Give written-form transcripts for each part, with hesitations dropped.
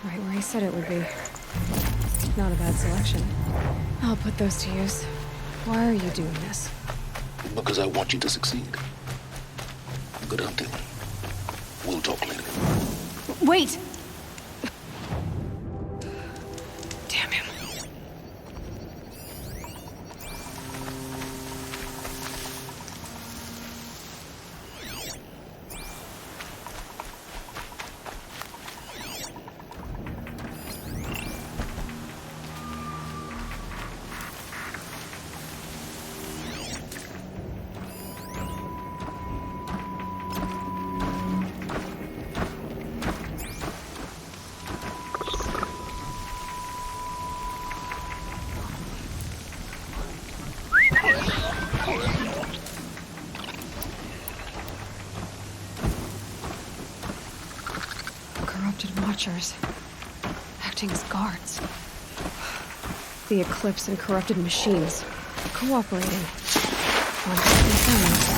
Right where he said it would be. Not a bad selection. I'll put those to use. Why are you doing this? Because I want you to succeed. Good hunting. We'll talk later. Wait! Damn him. Watchers, acting as guards. The Eclipse and corrupted machines, cooperating. On different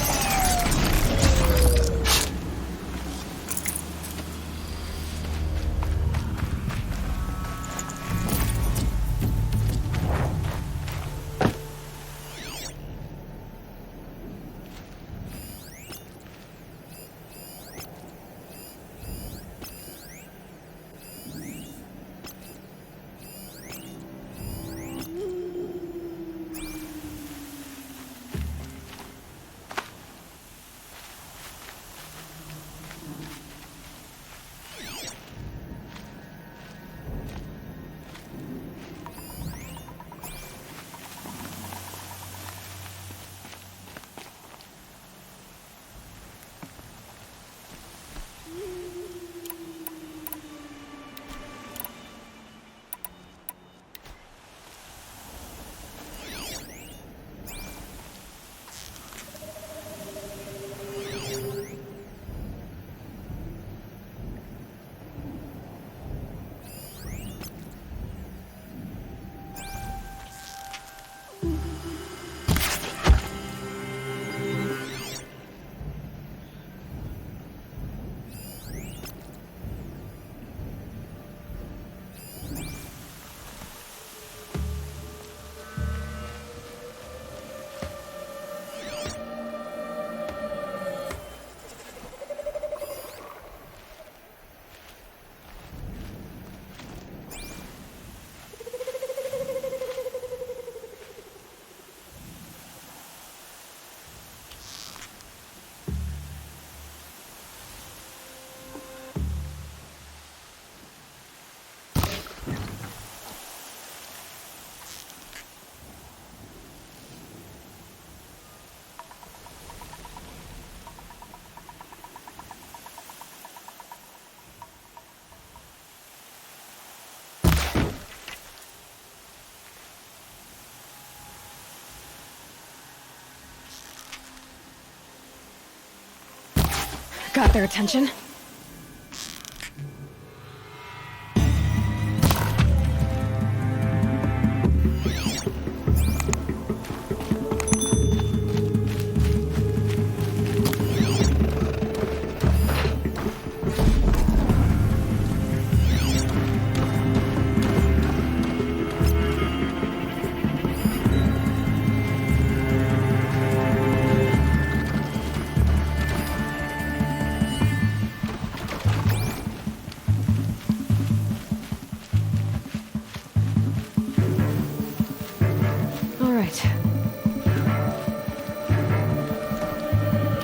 got their attention.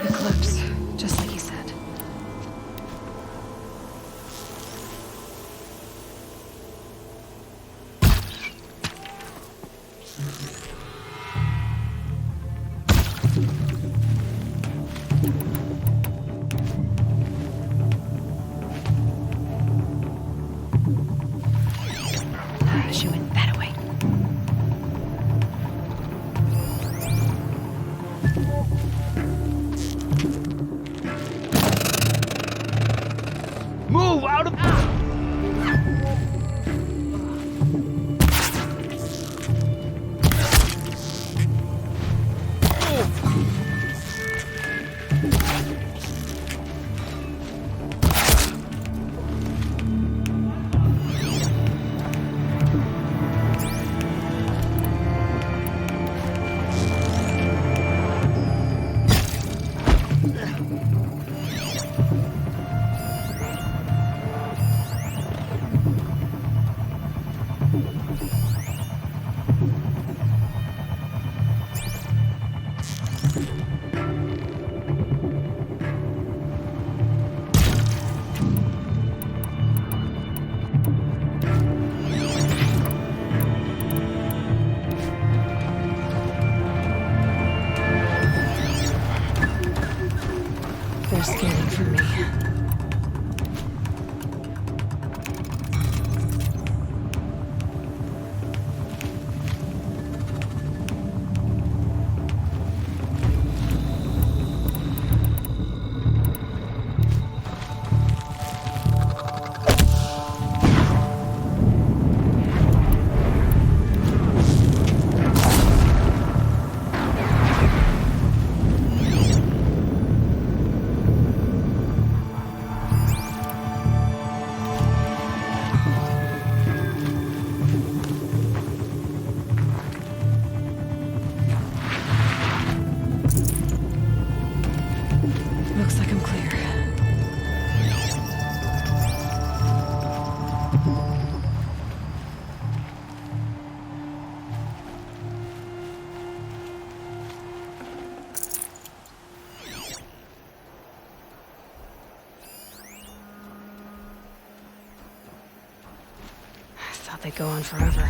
Eclipse, just like he said. She went that way. Move out of... Thought they'd go on forever.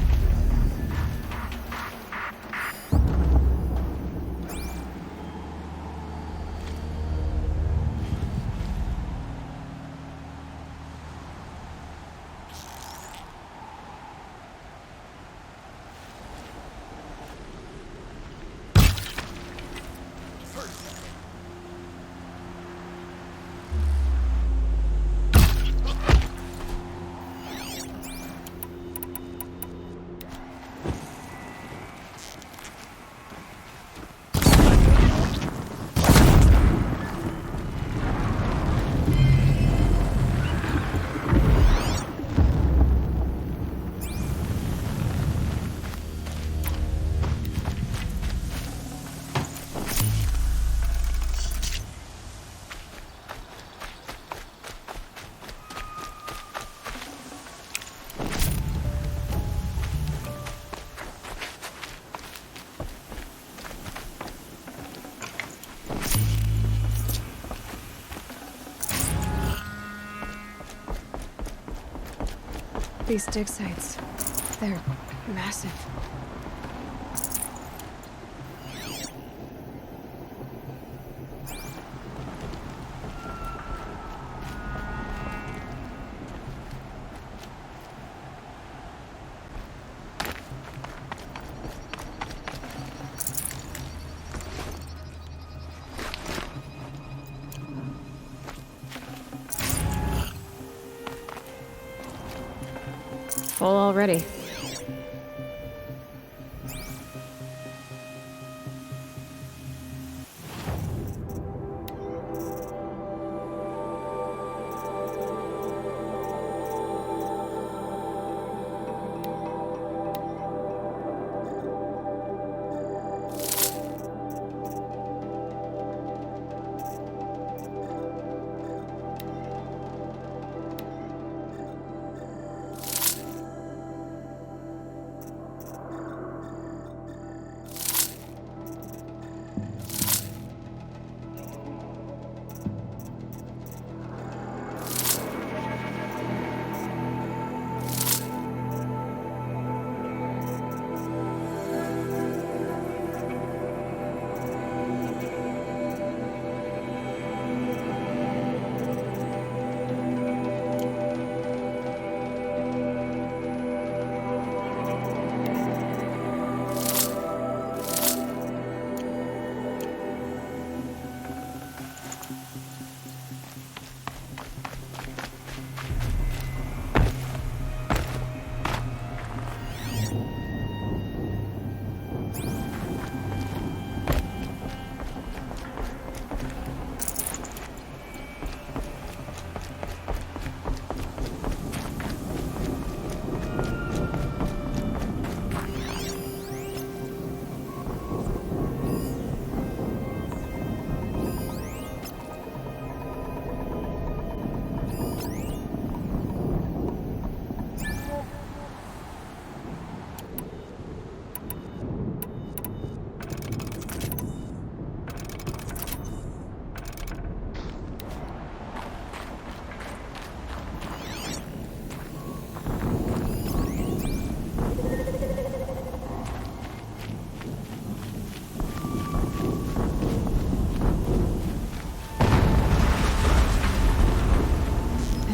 These dig sites, they're massive. Full already.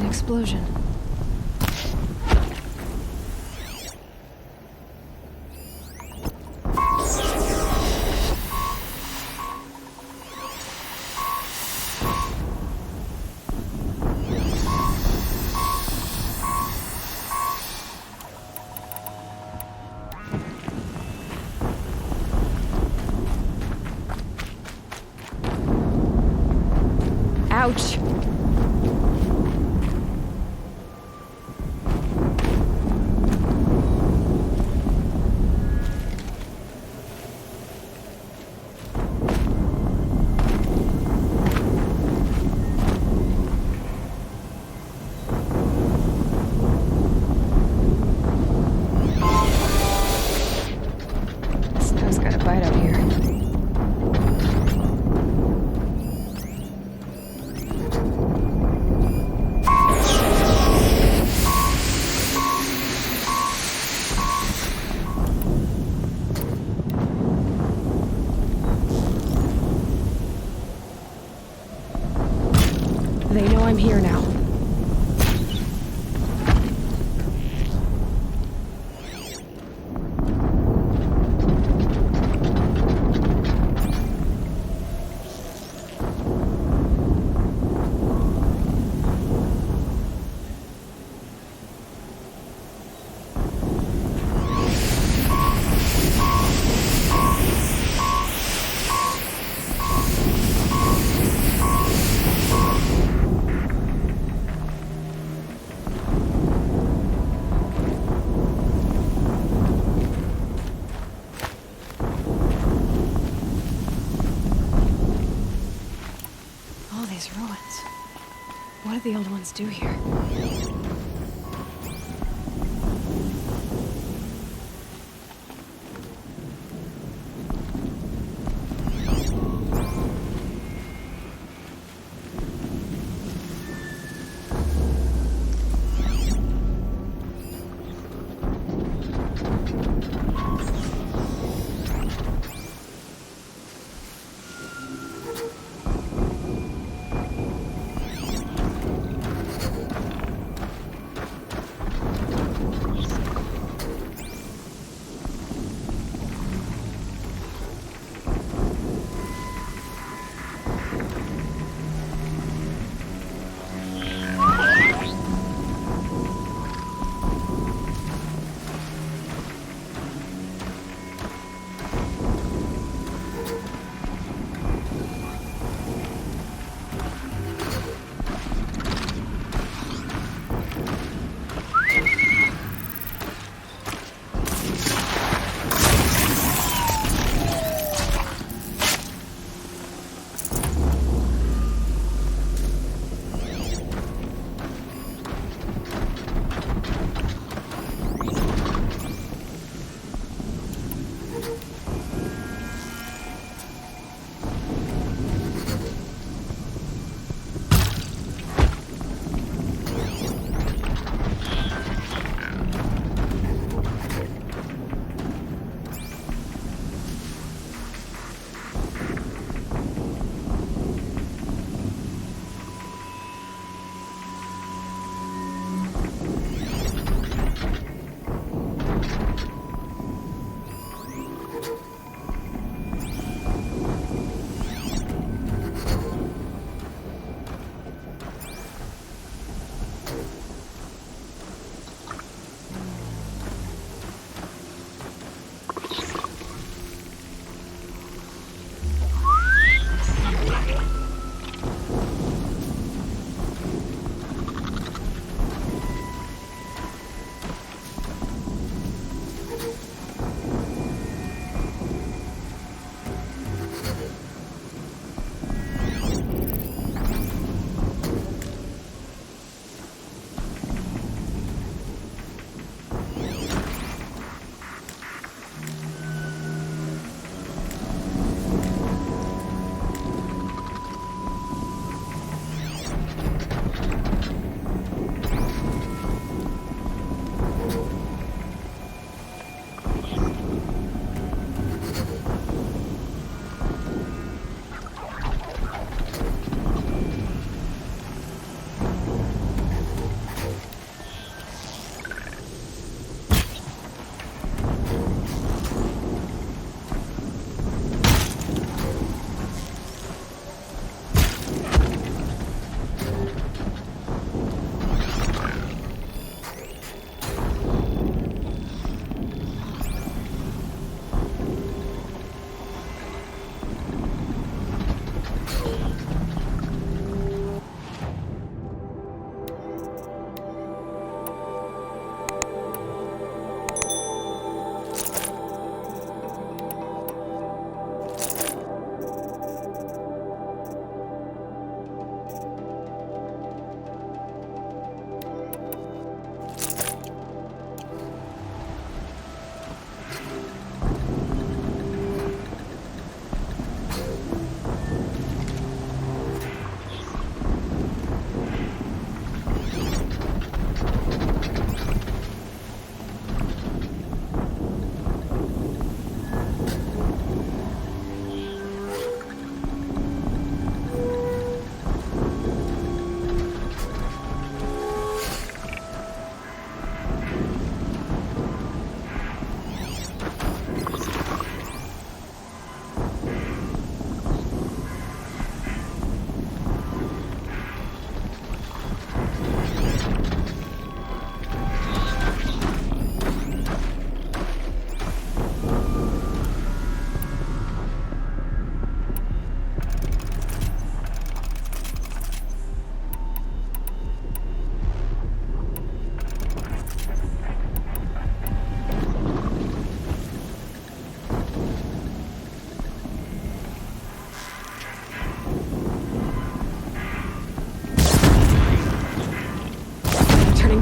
Explosion. Ouch. do the old ones do here?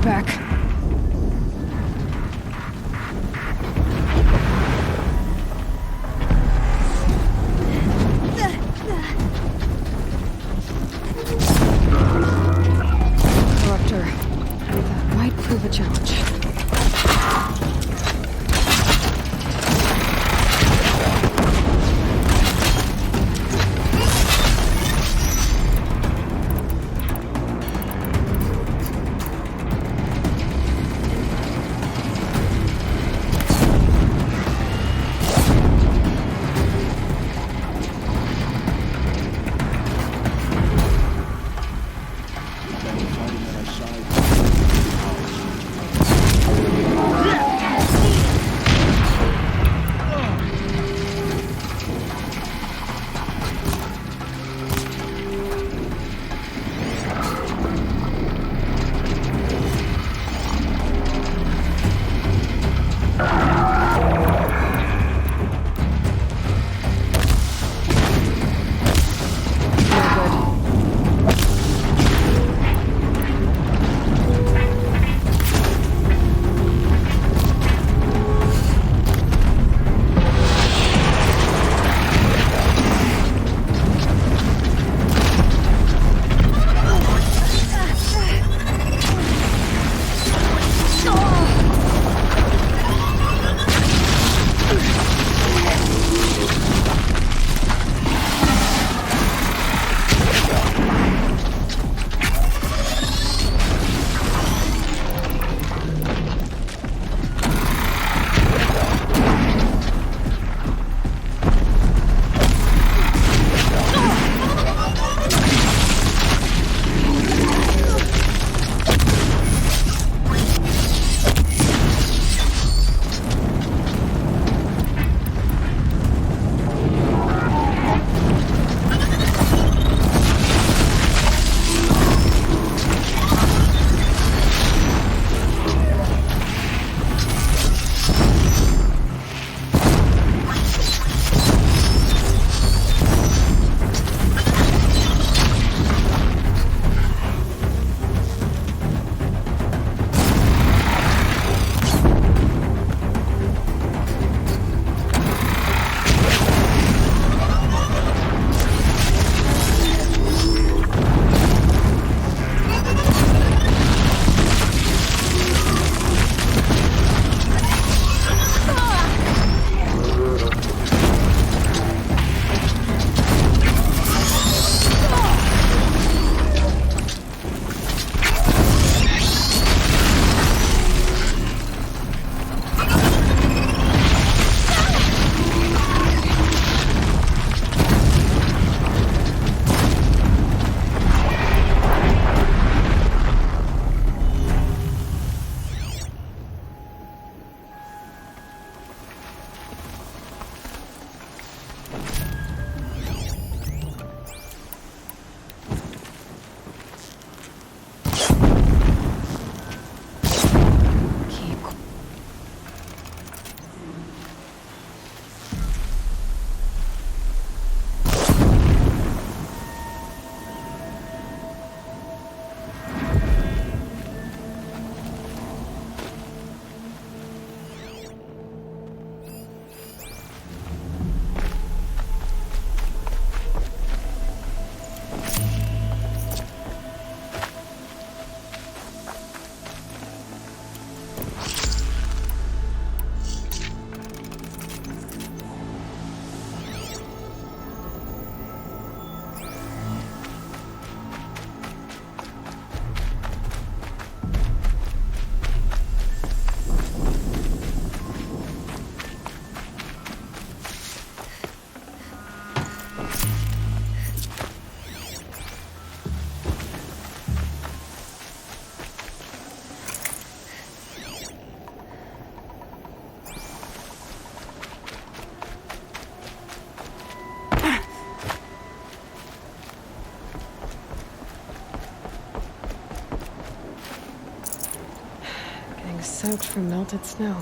back. Corruptor. That might prove a challenge. Soaked from melted snow.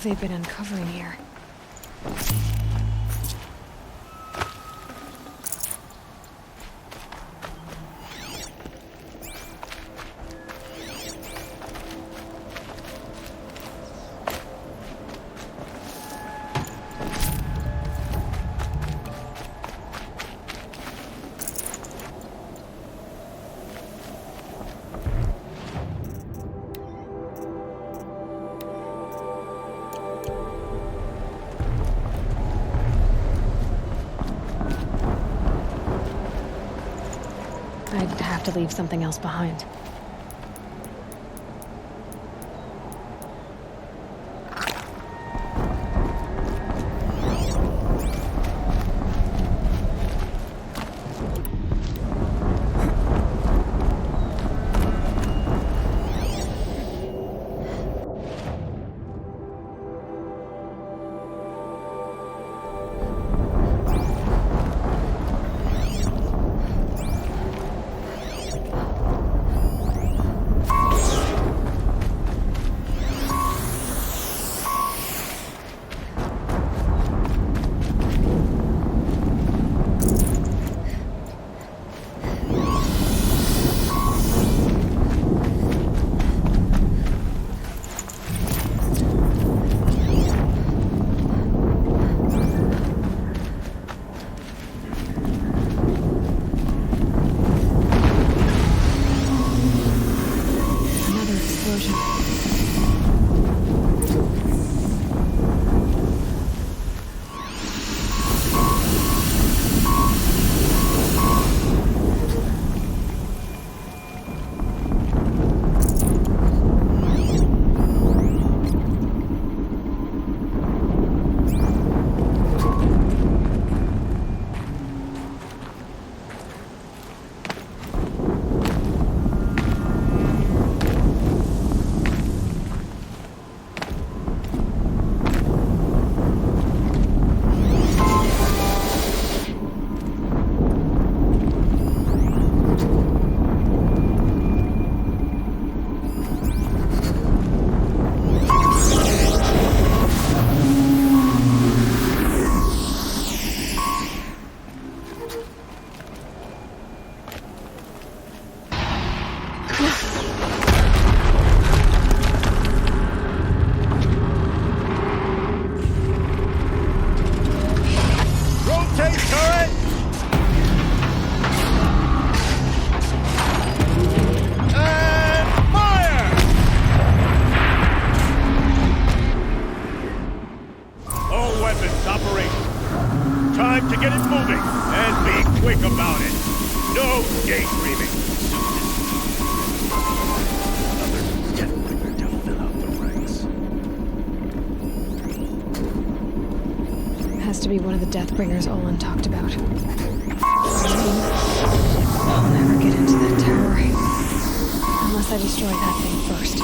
have they been uncovering here? I'd have to leave something else behind. To be one of the Deathbringers Olin talked about. I'll never get into that tower. Unless I destroy that thing first.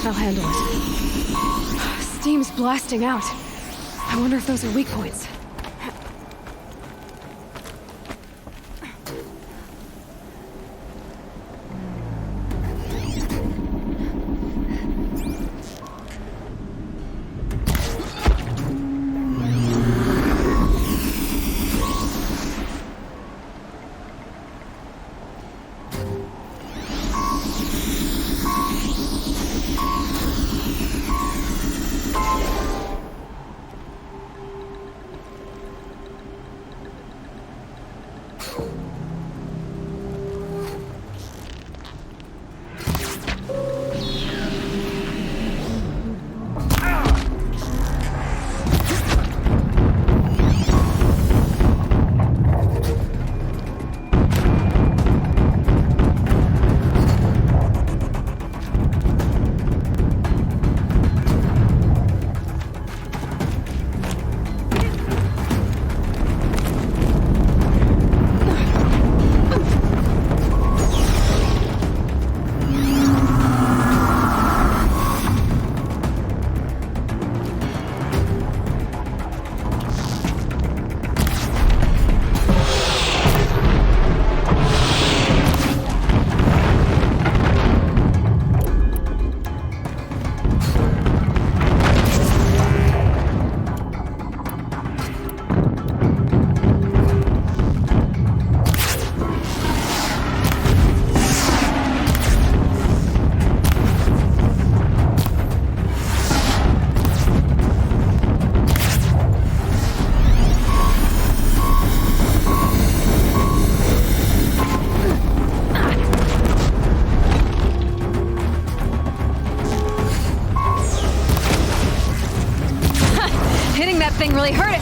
I'll handle it. Steam's blasting out. I wonder if those are weak points. Thing really hurt it!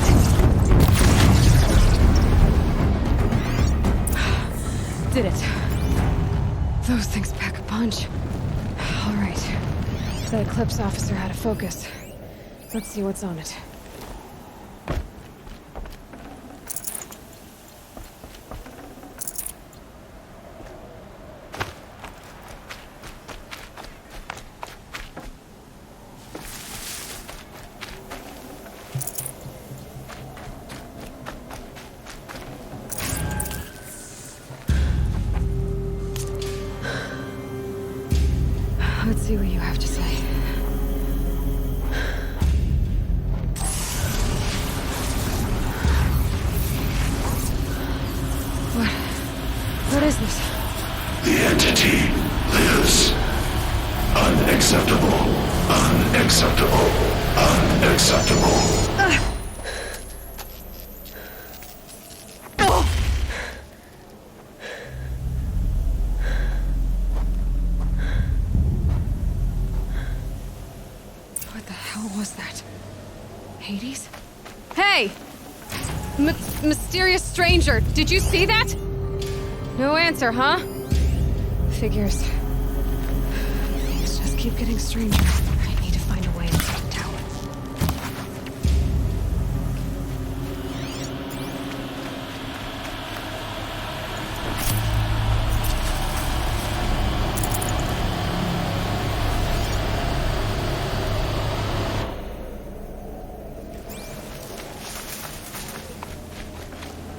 Did it. Those things pack a punch. Alright. That Eclipse officer had a focus. Let's see what's on it. Let's see what you have to say. What is this? The entity lives. Unacceptable. Unacceptable. Unacceptable. What the hell was that? Hades? Hey! Mysterious stranger, did you see that? No answer, huh? Figures. Things just keep getting stranger. I need to find a way inside the tower.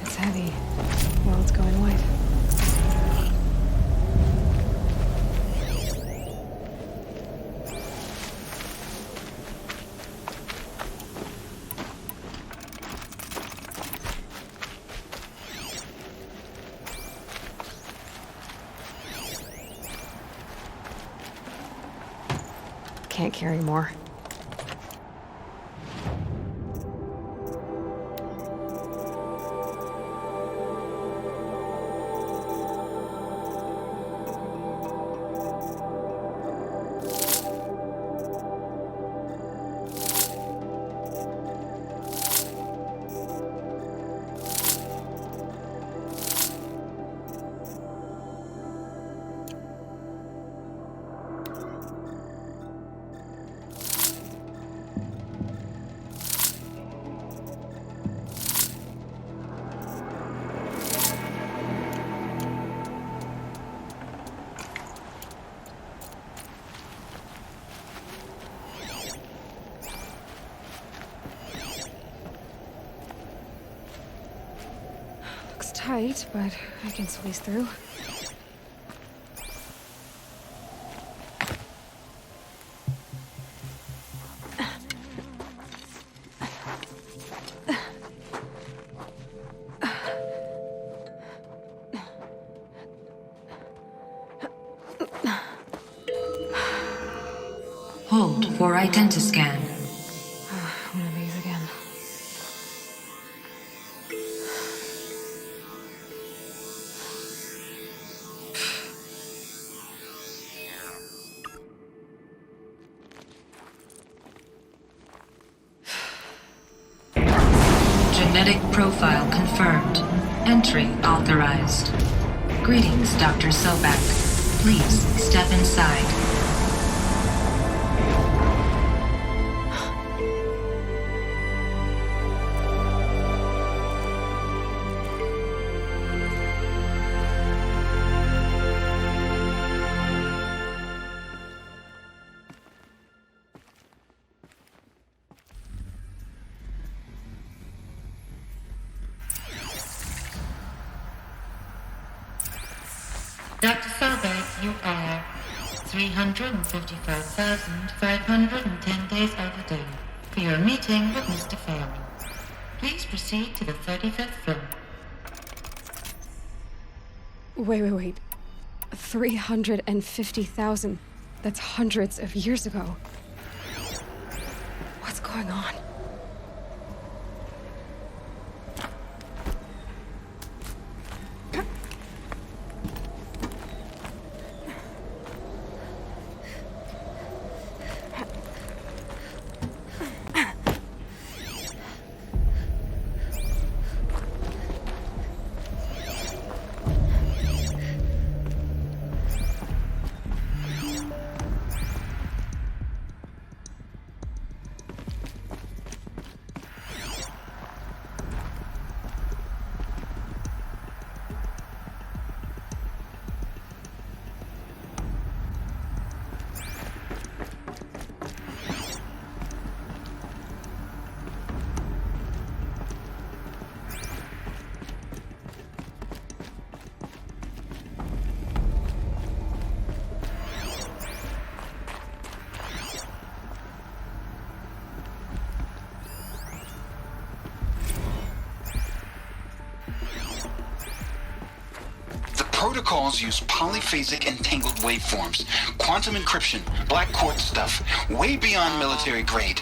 It's heavy. World's going white. Can't carry more. tight, but I can squeeze through. Hold for identiscan. One of these again. Genetic profile confirmed. Entry authorized. Greetings, Dr. Sobak. Please step inside. Dr. Sobek, you are 355,510 days overdue for your meeting with Mr. Farrell. Please proceed to the 35th floor. Wait. 350,000. That's hundreds of years ago. What's going on? Protocols use polyphasic entangled waveforms, quantum encryption, black quartz stuff, way beyond military grade.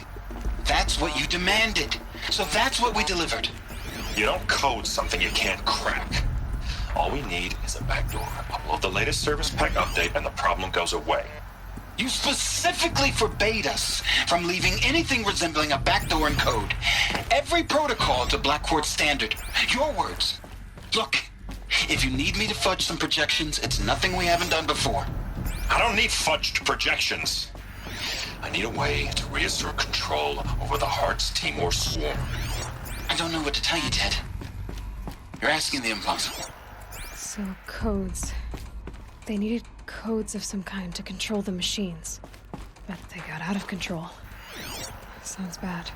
That's what you demanded. So that's what we delivered. You don't code something you can't crack. All we need is a backdoor. Upload the latest service pack update and the problem goes away. You specifically forbade us from leaving anything resembling a backdoor in code. Every protocol to black quartz standard. Your words. Look. If you need me to fudge some projections, it's nothing we haven't done before. I don't need fudged projections. I need a way to reassert control over the Heart's Timor swarm. I don't know what to tell you, Ted. You're asking the impossible. So, codes. They needed codes of some kind to control the machines. But they got out of control. Sounds bad.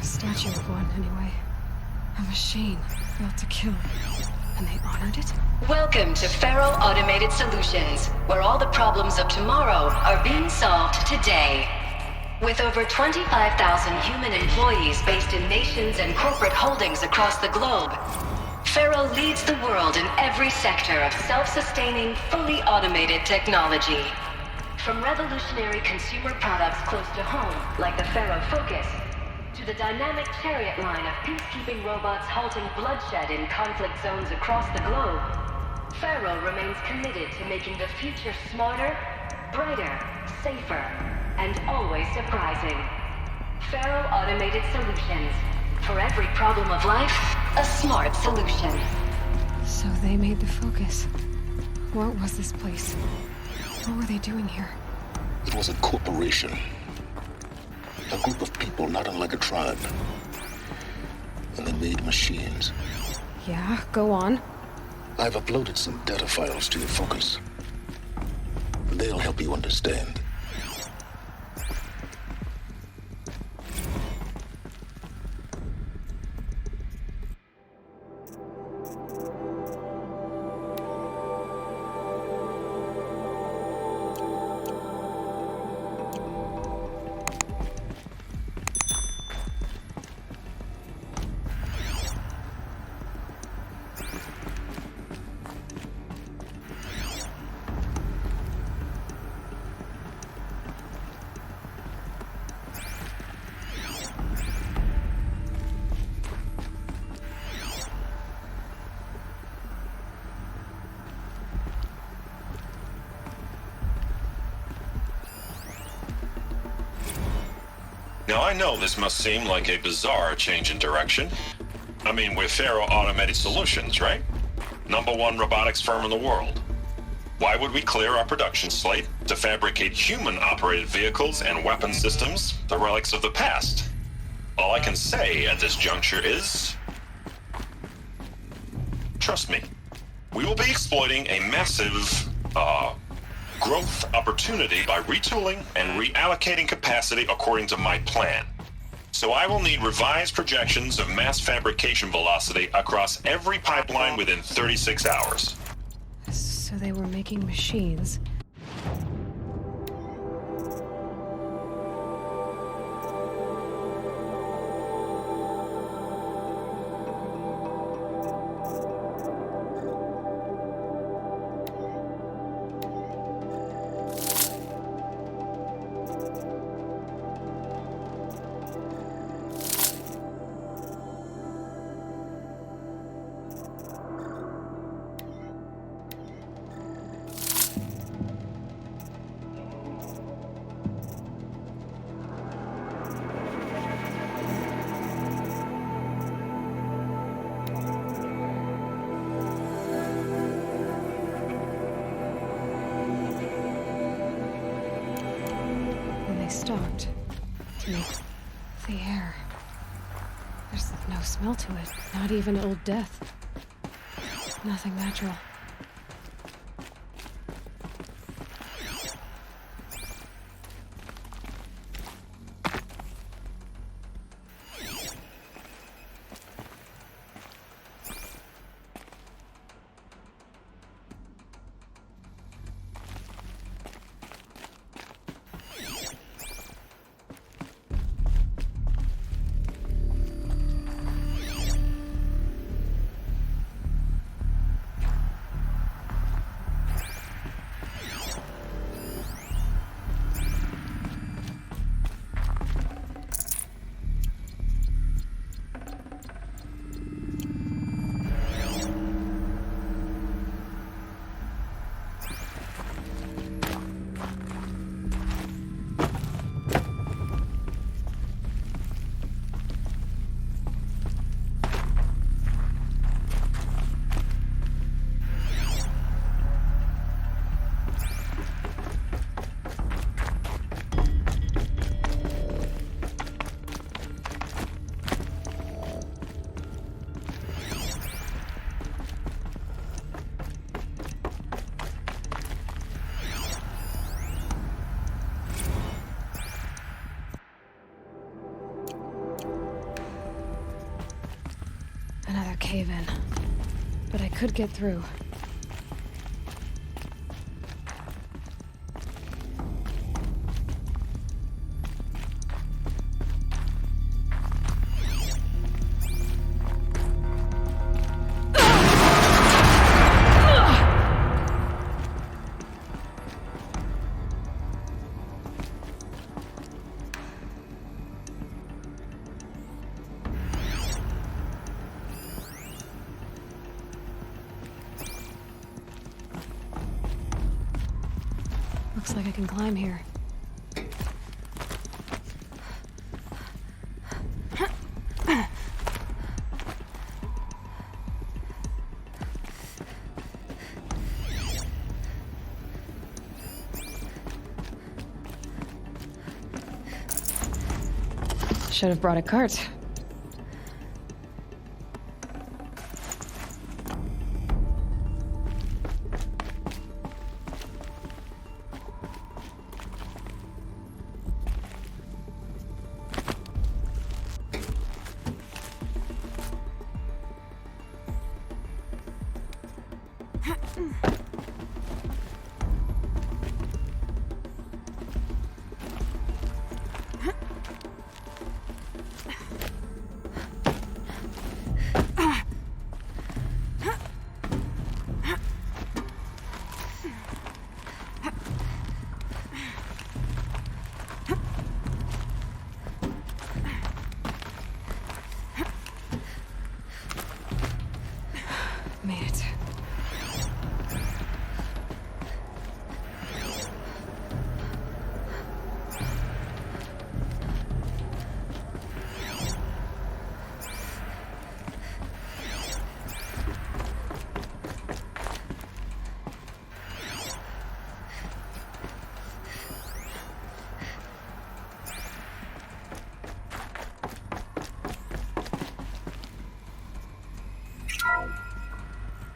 Statue of one, anyway. A machine built to kill. And they honored it? Welcome to Faro Automated Solutions, where all the problems of tomorrow are being solved today. With over 25,000 human employees based in nations and corporate holdings across the globe, Faro leads the world in every sector of self-sustaining, fully automated technology. From revolutionary consumer products close to home, like the Faro Focus, to the dynamic chariot line of peacekeeping robots halting bloodshed in conflict zones across the globe, Faro remains committed to making the future smarter, brighter, safer, and always surprising. Faro Automated Solutions. For every problem of life, a smart solution. So they made the Focus. What was this place? What were they doing here? It was a corporation. A group of people not unlike a tribe. And they made machines. Yeah, go on. I've uploaded some data files to your Focus. They'll help you understand. Now, I know this must seem like a bizarre change in direction. I mean, we're Faro Automated Solutions, right? #1 robotics firm in the world. Why would we clear our production slate to fabricate human-operated vehicles and weapon systems, the relics of the past? All I can say at this juncture is... trust me, we will be exploiting a massive, growth opportunity by retooling and reallocating capacity according to my plan. So I will need revised projections of mass fabrication velocity across every pipeline within 36 hours. So they were making machines. Stopped to make the air. There's no smell to it, not even old death. Nothing natural. Another cave-in. But I could get through. Looks like I can climb here. Should have brought a cart. Made it.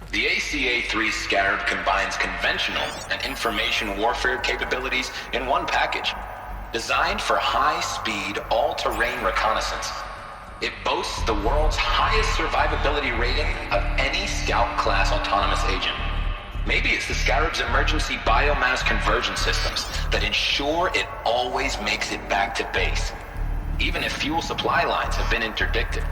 The ACA-3 Scarab combines conventional and information warfare capabilities in one package. Designed for high-speed, all-terrain reconnaissance, it boasts the world's highest survivability rating of any Scout-class autonomous agent. Maybe it's the Scarab's emergency biomass conversion systems that ensure it always makes it back to base, even if fuel supply lines have been interdicted.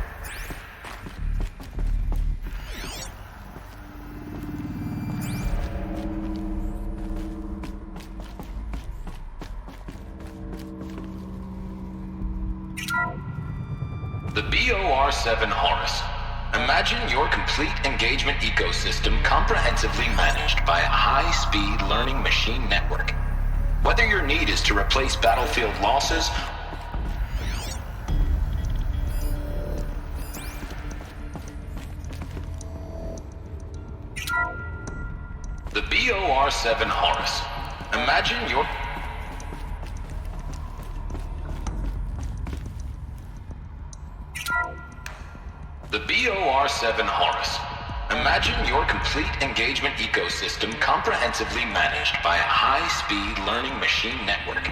The BOR-7 Horus. Imagine your complete engagement ecosystem comprehensively managed by a high-speed learning machine network. Whether your need is to replace battlefield losses The BOR-7 Horus. Imagine your... The BOR-7 Horus. Imagine your complete engagement ecosystem comprehensively managed by a high-speed learning machine network.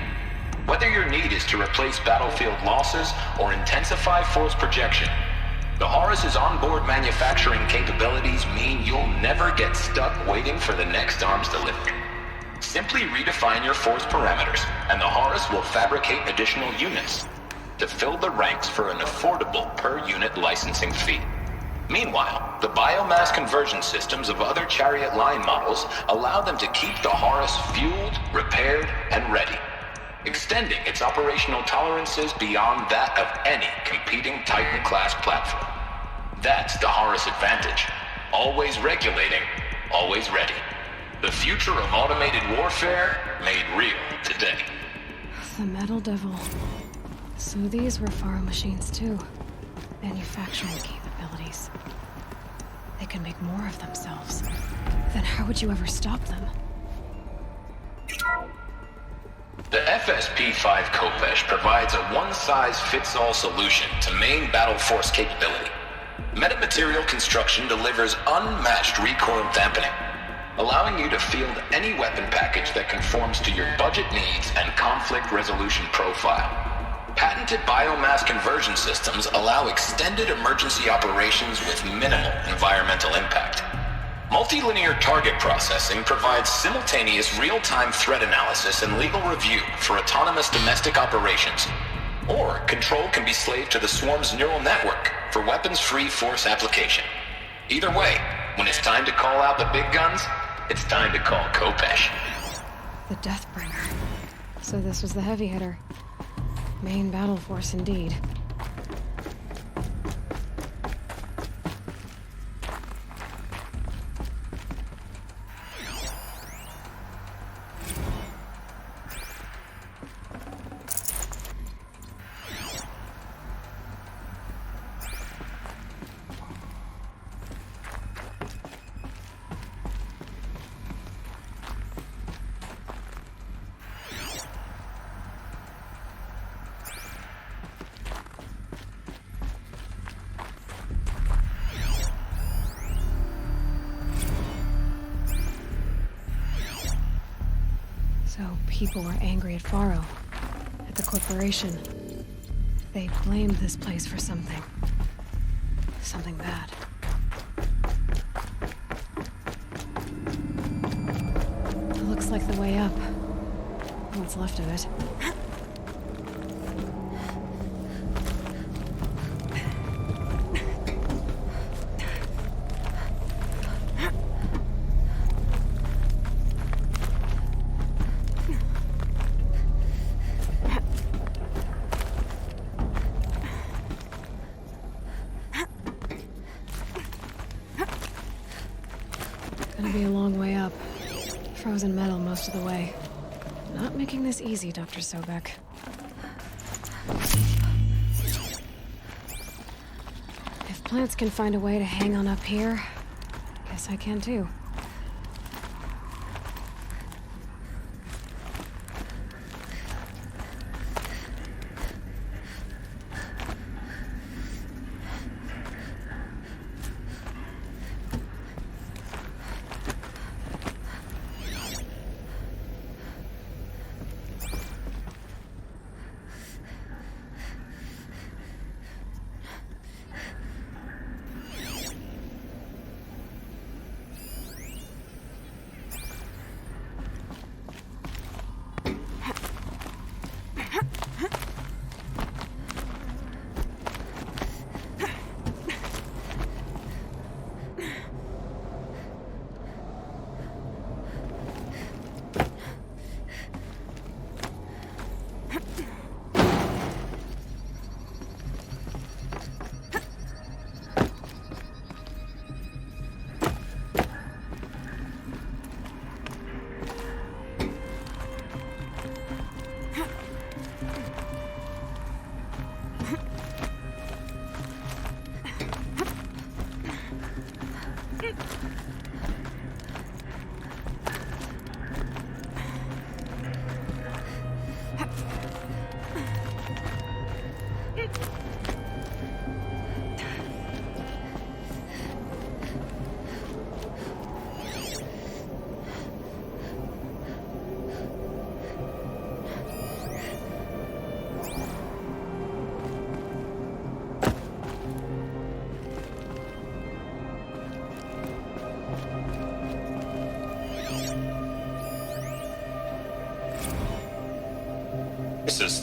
Whether your need is to replace battlefield losses or intensify force projection, the Horus's onboard manufacturing capabilities mean you'll never get stuck waiting for the next arms delivery. Simply redefine your force parameters, and the Horus will fabricate additional units to fill the ranks for an affordable per-unit licensing fee. Meanwhile, the biomass conversion systems of other Chariot line models allow them to keep the Horus fueled, repaired, and ready, extending its operational tolerances beyond that of any competing Titan-class platform. That's the Horus advantage. Always regulating, always ready. The future of automated warfare made real today. The Metal Devil. So these were Faro machines too. Manufacturing capabilities. They can make more of themselves. Then how would you ever stop them? The FSP-5 Khopesh provides a one-size-fits-all solution to main battle force capability. Metamaterial construction delivers unmatched recoil dampening, allowing you to field any weapon package that conforms to your budget needs and conflict resolution profile. Patented biomass conversion systems allow extended emergency operations with minimal environmental impact. Multilinear target processing provides simultaneous real-time threat analysis and legal review for autonomous domestic operations. Or control can be slaved to the swarm's neural network for weapons-free force application. Either way, when it's time to call out the big guns, it's time to call Khopesh. The Deathbringer. So this was the heavy hitter. Main battle force indeed. So people were angry at Faro, at the corporation. They blamed this place for something. Something bad. It looks like the way up. What's left of it. Gonna be a long way up. Frozen metal most of the way. Not making this easy, Dr. Sobek. If plants can find a way to hang on up here, guess I can too.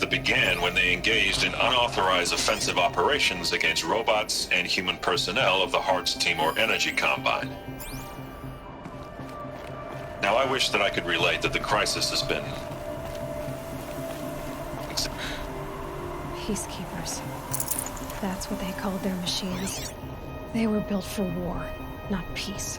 That began when they engaged in unauthorized offensive operations against robots and human personnel of the Hearts Timor Energy Combine. Now, I wish that I could relate that the crisis has been... Peacekeepers. That's what they called their machines. They were built for war, not peace.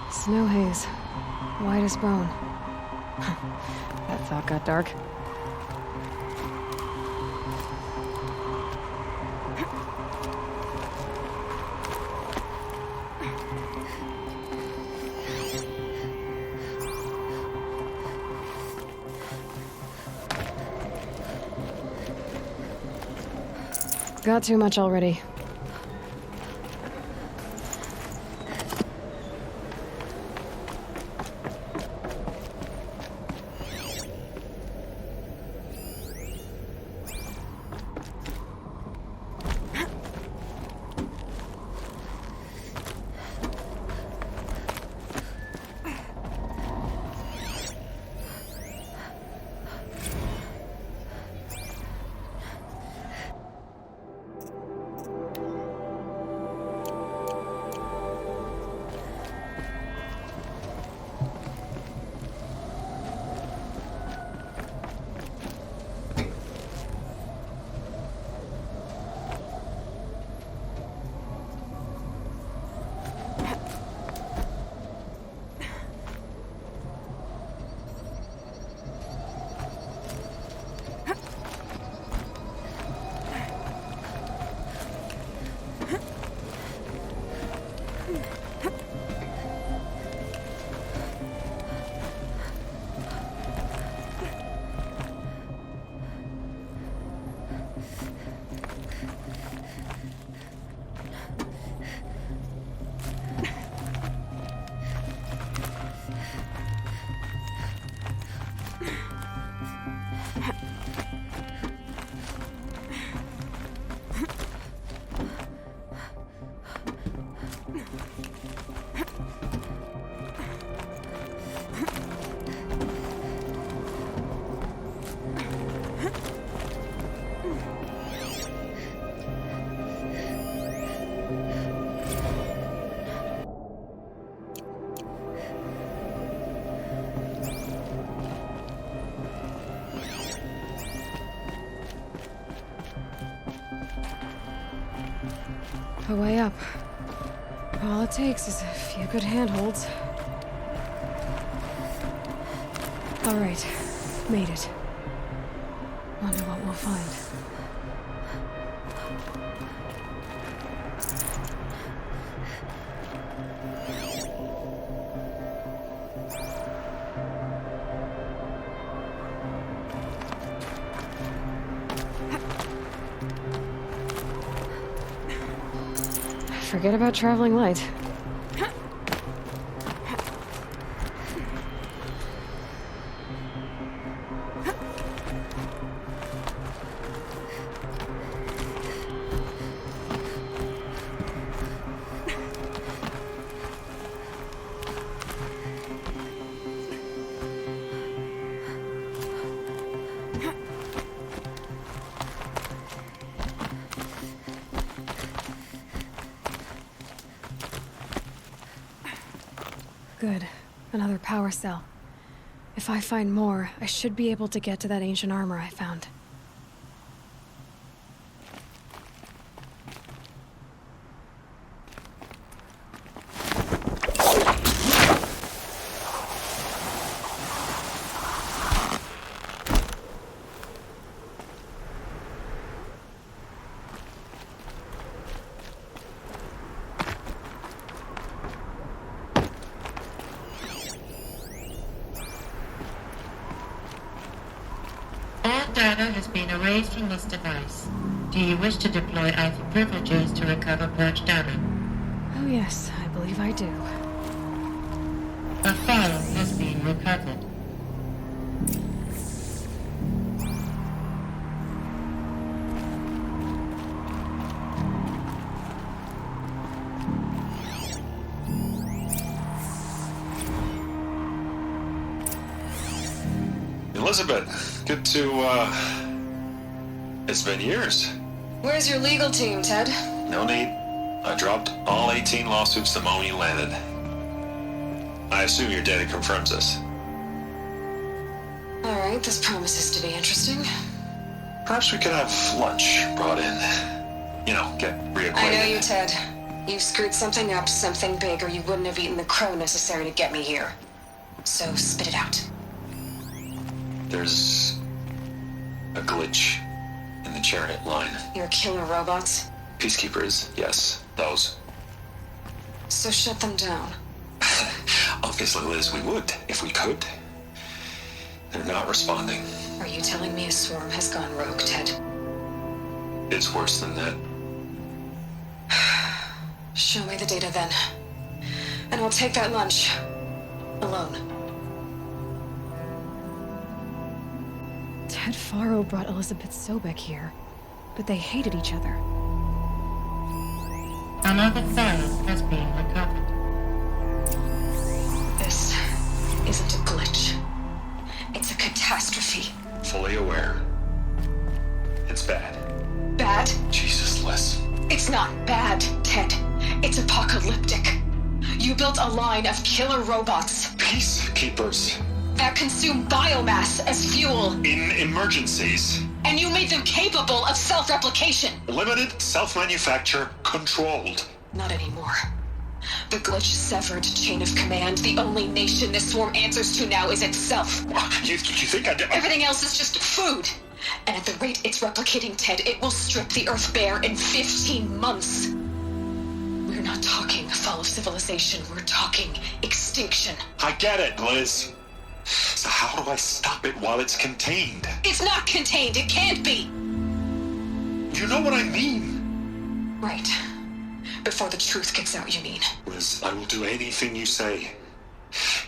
Snow haze. White as bone. That thought got dark. Got too much already. A way up. All it takes is a few good handholds. Alright, made it. Wonder what we'll find. Forget about traveling light. Good. Another power cell. If I find more, I should be able to get to that ancient armor I found. All data has been erased from this device. Do you wish to deploy either privileges to recover purged data? Oh yes, I believe I do. A file has been recovered. Elizabeth, good to, It's been years. Where's your legal team, Ted? No need. I dropped all 18 lawsuits the moment you landed. I assume your data confirms this. Alright, this promises to be interesting. Perhaps we could have lunch brought in. You know, get reacquainted. I know you, Ted. You've screwed something up, something big, or you wouldn't have eaten the crow necessary to get me here. So spit it out. There's a glitch in the chariot line. Your killer robots? Peacekeepers, yes, those. So shut them down. Obviously, Liz, we would, if we could. They're not responding. Are you telling me a swarm has gone rogue, Ted? It's worse than that. Show me the data then. And I'll take that lunch. Alone. Ted Faro brought Elizabeth Sobek here, but they hated each other. Another file has been recovered. This isn't a glitch. It's a catastrophe. Fully aware. It's bad. Bad? Jesus, Liz. It's not bad, Ted. It's apocalyptic. You built a line of killer robots Peacekeepers. that consume biomass as fuel, In emergencies. and you made them capable of self-replication. Limited, self-manufacture, controlled. Not anymore. The glitch severed chain of command. The only nation this swarm answers to now is itself. You think I did? Everything else is just food. And at the rate it's replicating, Ted, it will strip the Earth bare in 15 months. We're not talking fall of civilization. We're talking extinction. I get it, Liz. So how do I stop it while it's contained? It's not contained. It can't be. You know what I mean? Right. Before the truth gets out, you mean? Liz, I will do anything you say.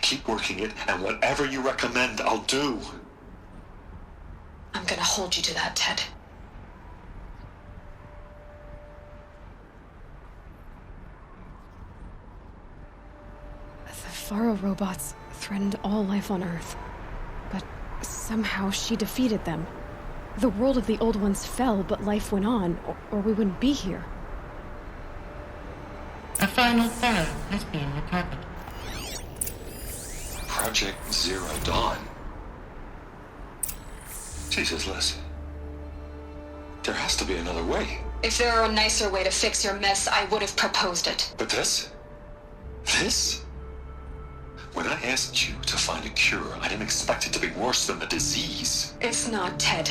Keep working it, and whatever you recommend, I'll do. I'm gonna hold you to that, Ted. The Faro robots threatened all life on Earth. But somehow she defeated them. The world of the old ones fell, but life went on, or we wouldn't be here. A final file has been recovered. Project Zero Dawn. Jesus, Liz. There has to be another way. If there were a nicer way to fix your mess, I would have proposed it. But this? This? When I asked you to find a cure, I didn't expect it to be worse than the disease. It's not, Ted.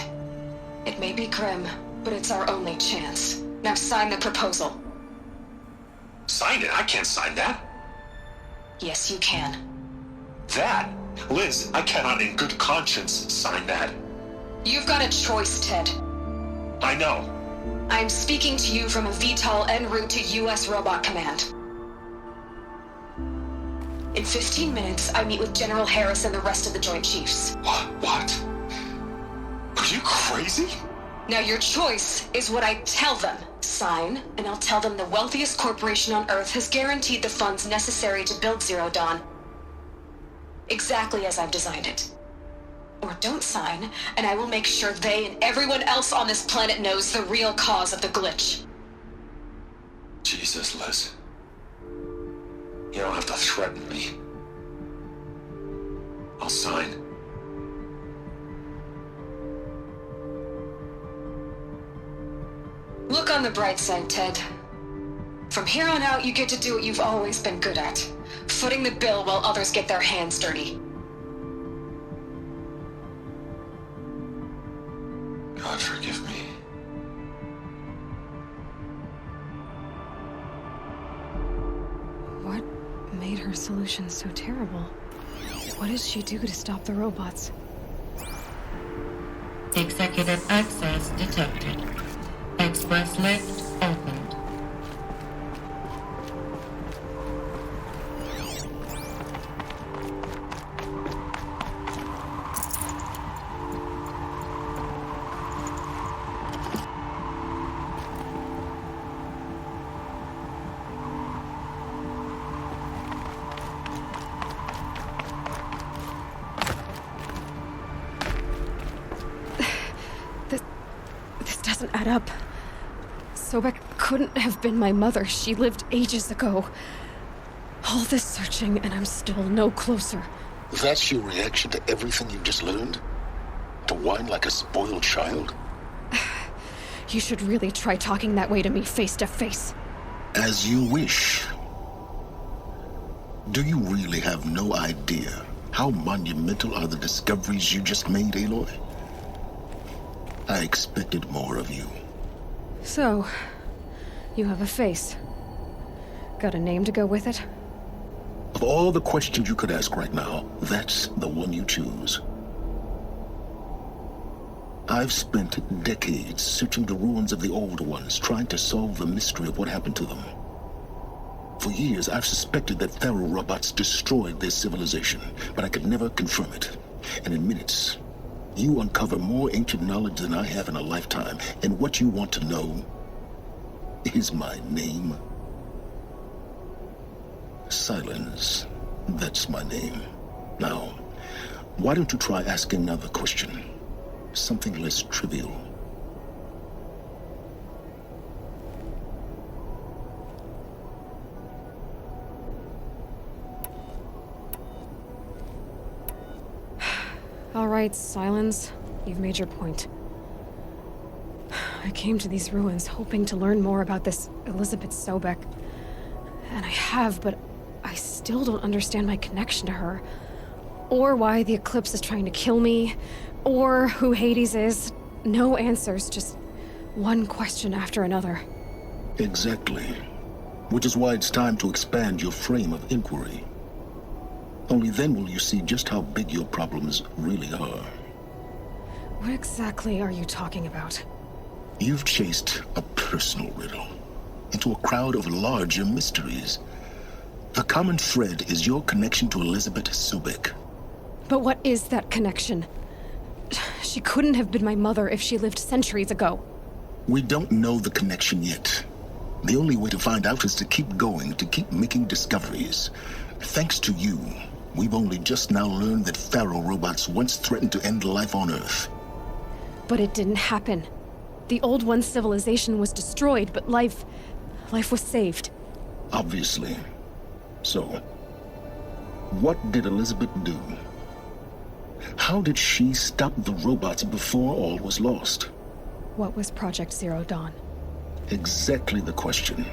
It may be grim, but it's our only chance. Now sign the proposal. Sign it? I can't sign that. Yes, you can. That? Liz, I cannot in good conscience sign that. You've got a choice, Ted. I know. I'm speaking to you from a VTOL en route to U.S. Robot Command. In 15 minutes, I meet with General Harris and the rest of the Joint Chiefs. What? Are you crazy? Now your choice is what I tell them. Sign, and I'll tell them the wealthiest corporation on Earth has guaranteed the funds necessary to build Zero Dawn. Exactly as I've designed it. Or don't sign, and I will make sure they and everyone else on this planet knows the real cause of the glitch. Jesus, Liz. You don't have to threaten me. I'll sign. Look on the bright side, Ted. From here on out, you get to do what you've always been good at. Footing the bill while others get their hands dirty. God forgive me. What made her solution so terrible? What did she do to stop the robots? Executive access detected. Express lift opened. This doesn't add up. Sobek couldn't have been my mother. She lived ages ago. All this searching, and I'm still no closer. That's your reaction to everything you've just learned? To whine like a spoiled child? You should really try talking that way to me face to face. As you wish. Do you really have no idea how monumental are the discoveries you just made, Aloy? I expected more of you. So, you have a face. Got a name to go with it? Of all the questions you could ask right now, that's the one you choose. I've spent decades searching the ruins of the old ones, trying to solve the mystery of what happened to them. For years, I've suspected that Faro robots destroyed their civilization, but I could never confirm it. And in minutes, you uncover more ancient knowledge than I have in a lifetime, and what you want to know is my name. Silence. That's my name. Now, why don't you try asking another question? Something less trivial. All right, Silence. You've made your point. I came to these ruins hoping to learn more about this Elizabeth Sobek. And I have, but I still don't understand my connection to her. Or why the Eclipse is trying to kill me. Or who Hades is. No answers, just one question after another. Exactly. Which is why it's time to expand your frame of inquiry. Only then will you see just how big your problems really are. What exactly are you talking about? You've chased a personal riddle into a crowd of larger mysteries. The common thread is your connection to Elizabeth Sobek. But what is that connection? She couldn't have been my mother if she lived centuries ago. We don't know the connection yet. The only way to find out is to keep going, to keep making discoveries. Thanks to you, we've only just now learned that Faro robots once threatened to end life on Earth. But it didn't happen. The Old One's civilization was destroyed, but life was saved. Obviously. So, what did Elizabeth do? How did she stop the robots before all was lost? What was Project Zero Dawn? Exactly the question.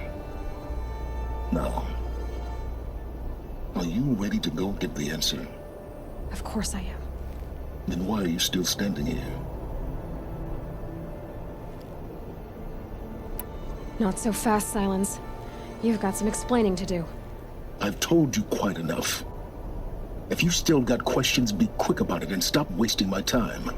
Now, are you ready to go get the answer? Of course I am. Then why are you still standing here? Not so fast, Silence. You've got some explaining to do. I've told you quite enough. If you still got questions, be quick about it and stop wasting my time.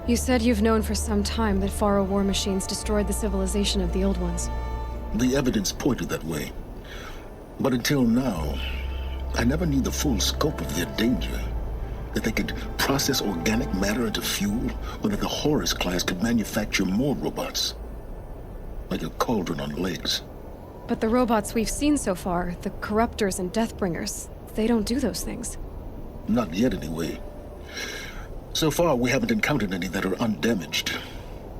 You said you've known for some time that Faro war machines destroyed the civilization of the old ones. The evidence pointed that way. But until now, I never knew the full scope of their danger. That they could process organic matter into fuel, or that the Horus class could manufacture more robots. Like a cauldron on legs. But the robots we've seen so far, the Corruptors and Deathbringers, they don't do those things. Not yet, anyway. So far, we haven't encountered any that are undamaged.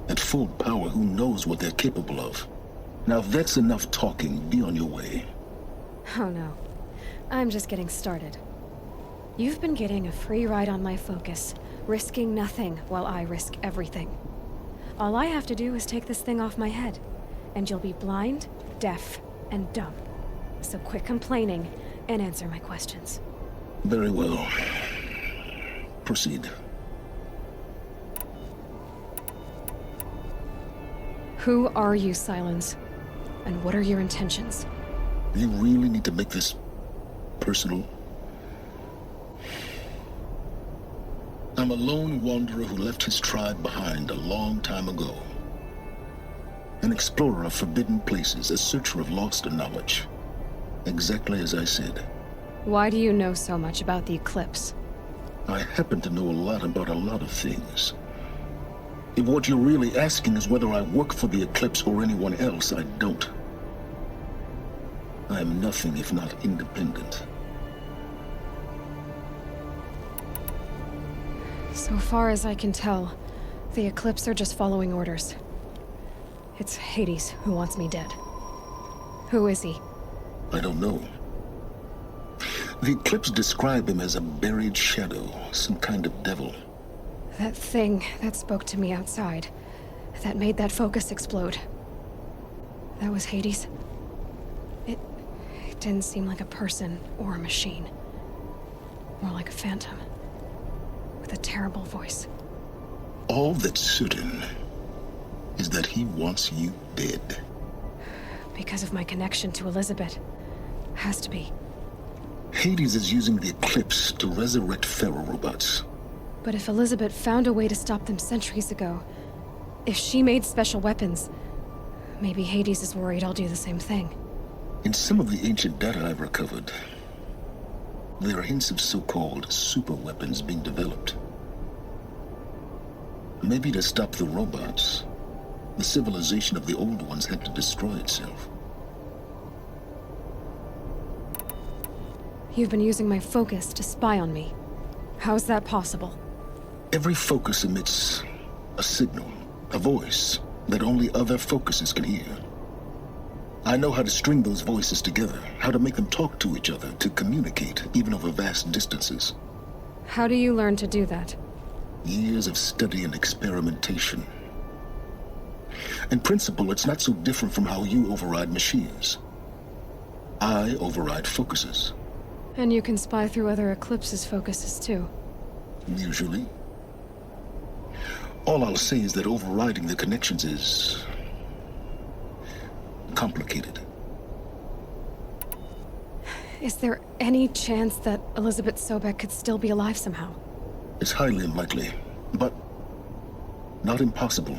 At full power, who knows what they're capable of? Now, if that's enough talking, be on your way. Oh no. I'm just getting started. You've been getting a free ride on my focus, risking nothing while I risk everything. All I have to do is take this thing off my head, and you'll be blind, deaf, and dumb. So quit complaining and answer my questions. Very well. Proceed. Who are you, Silence? And what are your intentions? You really need to make this personal? I'm a lone wanderer who left his tribe behind a long time ago. An explorer of forbidden places, a searcher of lost knowledge. Exactly as I said. Why do you know so much about the Eclipse? I happen to know a lot about a lot of things. If what you're really asking is whether I work for the Eclipse or anyone else, I don't. I am nothing if not independent. So far as I can tell, the Eclipse are just following orders. It's Hades who wants me dead. Who is he? I don't know. The Eclipse describe him as a buried shadow, some kind of devil. That thing that spoke to me outside, that made that focus explode. That was Hades? It didn't seem like a person or a machine. More like a phantom. With a terrible voice. All that's certain is that he wants you dead. Because of my connection to Elizabeth. Has to be. Hades is using the Eclipse to resurrect ferrorobots. But if Elizabeth found a way to stop them centuries ago, if she made special weapons, maybe Hades is worried I'll do the same thing. In some of the ancient data I've recovered, there are hints of so-called super weapons being developed. Maybe to stop the robots, the civilization of the old ones had to destroy itself. You've been using my focus to spy on me. How's that possible? Every focus emits a signal, a voice, that only other focuses can hear. I know how to string those voices together, how to make them talk to each other, to communicate, even over vast distances. How do you learn to do that? Years of study and experimentation. In principle, it's not so different from how you override machines. I override focuses. And you can spy through other Eclipse's focuses too. Usually. All I'll say is that overriding the connections is complicated. Is there any chance that Elizabeth Sobek could still be alive somehow? It's highly unlikely, but not impossible.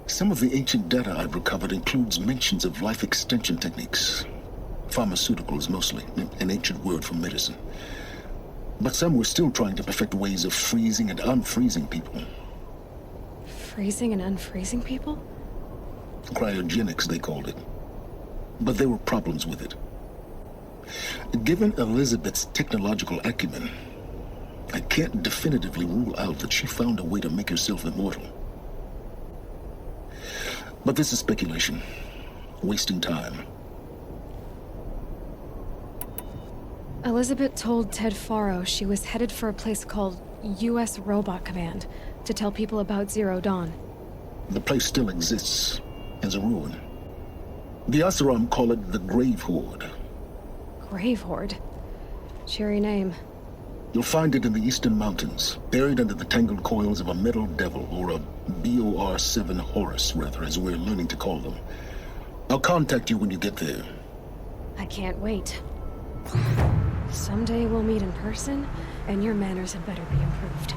Some of the ancient data I've recovered includes mentions of life extension techniques. Pharmaceuticals, mostly, an ancient word for medicine. But some were still trying to perfect ways of freezing and unfreezing people. Freezing and unfreezing people? Cryogenics, they called it. But there were problems with it. Given Elizabeth's technological acumen, I can't definitively rule out that she found a way to make herself immortal. But this is speculation. Wasting time. Elizabeth told Ted Faro she was headed for a place called U.S. Robot Command to tell people about Zero Dawn. The place still exists as a ruin. The Asaram call it the Grave Horde. Grave Horde? Cheery name. You'll find it in the eastern mountains, buried under the tangled coils of a metal devil, or a BOR-7 Horus, rather, as we're learning to call them. I'll contact you when you get there. I can't wait. Someday we'll meet in person, and your manners had better be improved.